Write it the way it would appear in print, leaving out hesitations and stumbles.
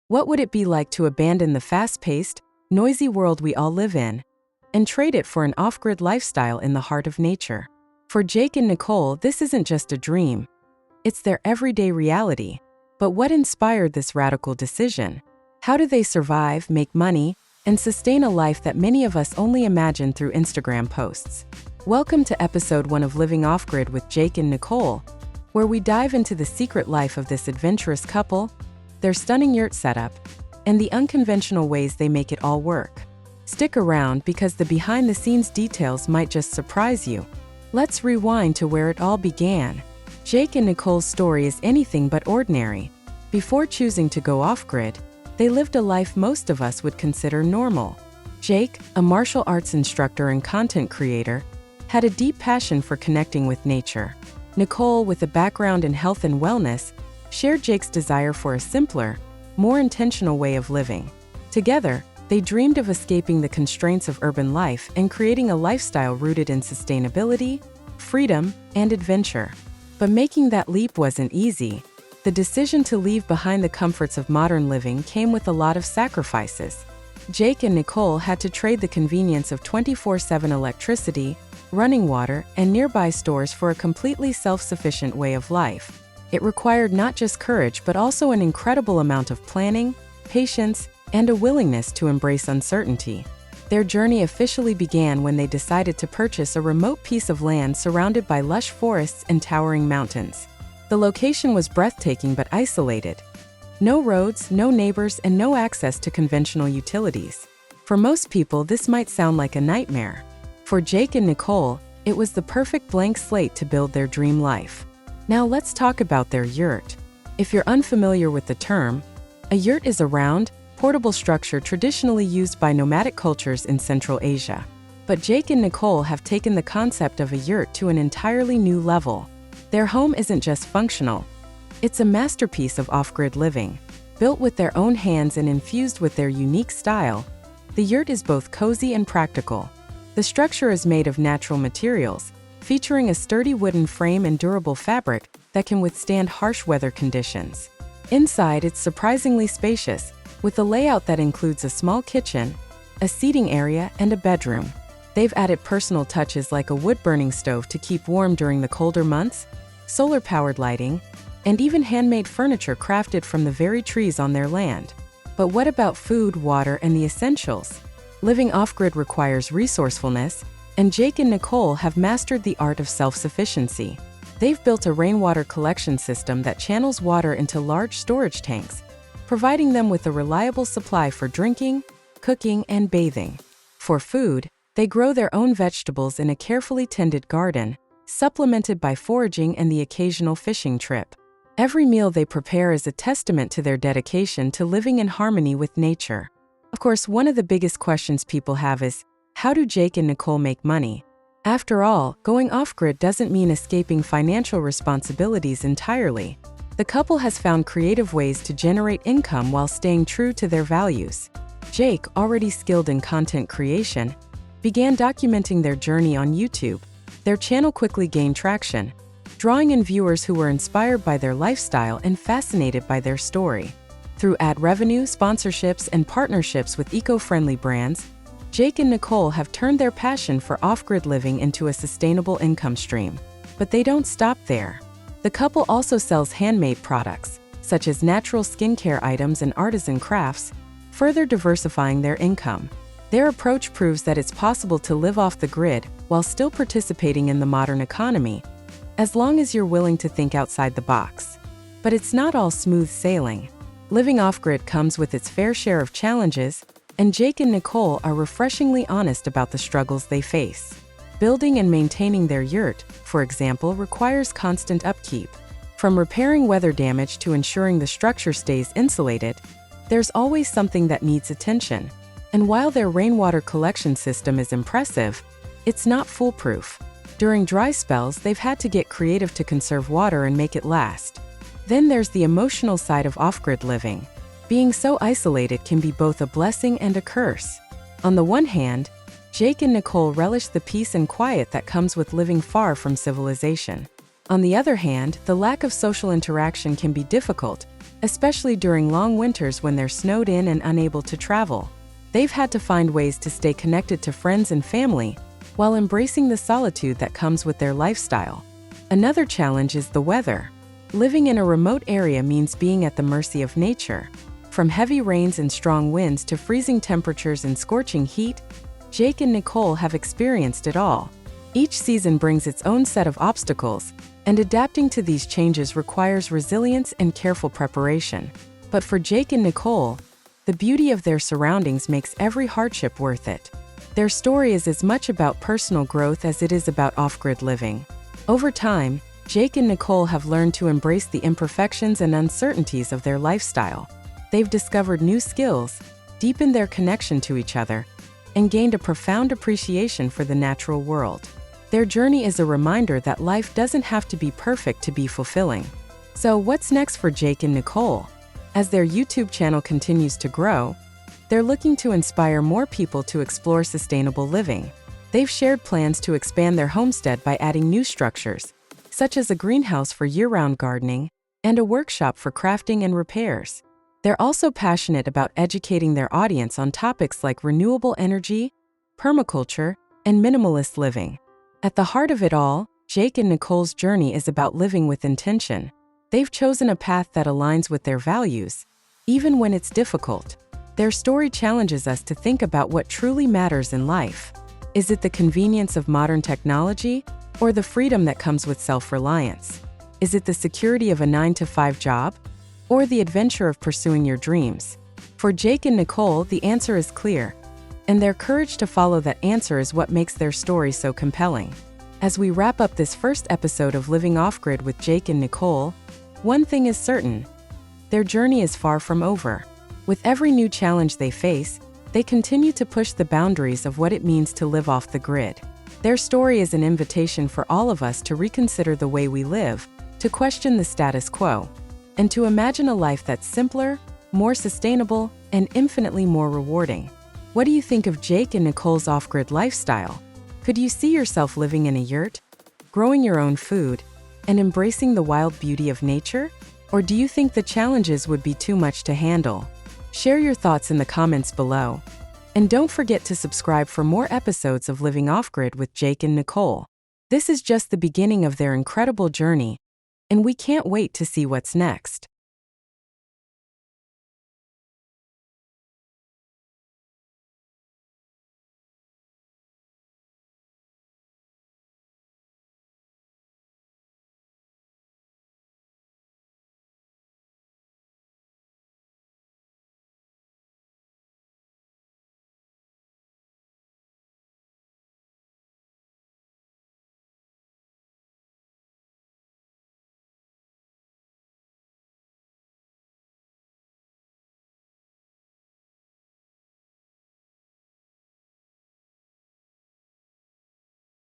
What would it be like to abandon the fast-paced, noisy world we all live in and trade it for an off-grid lifestyle in the heart of nature? For Jake and Nicole, this isn't just a dream. It's their everyday reality. But what inspired this radical decision? How do they survive, make money, and sustain a life that many of us only imagine through Instagram posts? Welcome to episode 1 of Living Off-Grid with Jake and Nicole, where we dive into the secret life of this adventurous couple, their stunning yurt setup, and the unconventional ways they make it all work. Stick around because the behind-the-scenes details might just surprise you. Let's rewind to where it all began. Jake and Nicole's story is anything but ordinary. Before choosing to go off-grid, they lived a life most of us would consider normal. Jake, a martial arts instructor and content creator, had a deep passion for connecting with nature. Nicole, with a background in health and wellness, shared Jake's desire for a simpler, more intentional way of living. Together, they dreamed of escaping the constraints of urban life and creating a lifestyle rooted in sustainability, freedom, and adventure. But making that leap wasn't easy. The decision to leave behind the comforts of modern living came with a lot of sacrifices. Jake and Nicole had to trade the convenience of 24/7 electricity, running water, and nearby stores for a completely self-sufficient way of life. It required not just courage but also an incredible amount of planning, patience, and a willingness to embrace uncertainty. Their journey officially began when they decided to purchase a remote piece of land surrounded by lush forests and towering mountains. The location was breathtaking but isolated. No roads, no neighbors, and no access to conventional utilities. For most people, this might sound like a nightmare. For Jake and Nicole, it was the perfect blank slate to build their dream life. Now let's talk about their yurt. If you're unfamiliar with the term, a yurt is a round, portable structure traditionally used by nomadic cultures in Central Asia. But Jake and Nicole have taken the concept of a yurt to an entirely new level. Their home isn't just functional. It's a masterpiece of off-grid living. Built with their own hands and infused with their unique style, the yurt is both cozy and practical. The structure is made of natural materials, featuring a sturdy wooden frame and durable fabric that can withstand harsh weather conditions. Inside, it's surprisingly spacious, with a layout that includes a small kitchen, a seating area, and a bedroom. They've added personal touches like a wood-burning stove to keep warm during the colder months, solar-powered lighting, and even handmade furniture crafted from the very trees on their land. But what about food, water, and the essentials? Living off-grid requires resourcefulness, and Jake and Nicole have mastered the art of self-sufficiency. They've built a rainwater collection system that channels water into large storage tanks, providing them with a reliable supply for drinking, cooking, and bathing. For food, they grow their own vegetables in a carefully tended garden, supplemented by foraging and the occasional fishing trip. Every meal they prepare is a testament to their dedication to living in harmony with nature. Of course, one of the biggest questions people have is, how do Jake and Nicole make money? After all, going off-grid doesn't mean escaping financial responsibilities entirely. The couple has found creative ways to generate income while staying true to their values. Jake, already skilled in content creation, began documenting their journey on YouTube. Their channel quickly gained traction, drawing in viewers who were inspired by their lifestyle and fascinated by their story. Through ad revenue, sponsorships, and partnerships with eco-friendly brands, Jake and Nicole have turned their passion for off-grid living into a sustainable income stream. But they don't stop there. The couple also sells handmade products, such as natural skincare items and artisan crafts, further diversifying their income. Their approach proves that it's possible to live off the grid while still participating in the modern economy, as long as you're willing to think outside the box. But it's not all smooth sailing. Living off-grid comes with its fair share of challenges, and Jake and Nicole are refreshingly honest about the struggles they face. Building and maintaining their yurt, for example, requires constant upkeep. From repairing weather damage to ensuring the structure stays insulated, there's always something that needs attention. And while their rainwater collection system is impressive, it's not foolproof. During dry spells, they've had to get creative to conserve water and make it last. Then there's the emotional side of off-grid living. Being so isolated can be both a blessing and a curse. On the one hand, Jake and Nicole relish the peace and quiet that comes with living far from civilization. On the other hand, the lack of social interaction can be difficult, especially during long winters when they're snowed in and unable to travel. They've had to find ways to stay connected to friends and family while embracing the solitude that comes with their lifestyle. Another challenge is the weather. Living in a remote area means being at the mercy of nature. From heavy rains and strong winds to freezing temperatures and scorching heat, Jake and Nicole have experienced it all. Each season brings its own set of obstacles, and adapting to these changes requires resilience and careful preparation. But for Jake and Nicole, the beauty of their surroundings makes every hardship worth it. Their story is as much about personal growth as it is about off-grid living. Over time, Jake and Nicole have learned to embrace the imperfections and uncertainties of their lifestyle. They've discovered new skills, deepened their connection to each other, and gained a profound appreciation for the natural world. Their journey is a reminder that life doesn't have to be perfect to be fulfilling. So what's next for Jake and Nicole? As their YouTube channel continues to grow, they're looking to inspire more people to explore sustainable living. They've shared plans to expand their homestead by adding new structures, such as a greenhouse for year-round gardening and a workshop for crafting and repairs. They're also passionate about educating their audience on topics like renewable energy, permaculture, and minimalist living. At the heart of it all, Jake and Nicole's journey is about living with intention. They've chosen a path that aligns with their values, even when it's difficult. Their story challenges us to think about what truly matters in life. Is it the convenience of modern technology, or the freedom that comes with self-reliance? Is it the security of a 9-to-5 job, or the adventure of pursuing your dreams? For Jake and Nicole, the answer is clear, and their courage to follow that answer is what makes their story so compelling. As we wrap up this first episode of Living Off-Grid with Jake and Nicole, one thing is certain: their journey is far from over. With every new challenge they face, they continue to push the boundaries of what it means to live off the grid. Their story is an invitation for all of us to reconsider the way we live, to question the status quo, and to imagine a life that's simpler, more sustainable, and infinitely more rewarding. What do you think of Jake and Nicole's off-grid lifestyle? Could you see yourself living in a yurt, growing your own food, and embracing the wild beauty of nature? Or do you think the challenges would be too much to handle? Share your thoughts in the comments below. And don't forget to subscribe for more episodes of Living Off-Grid with Jake and Nicole. This is just the beginning of their incredible journey, and we can't wait to see what's next.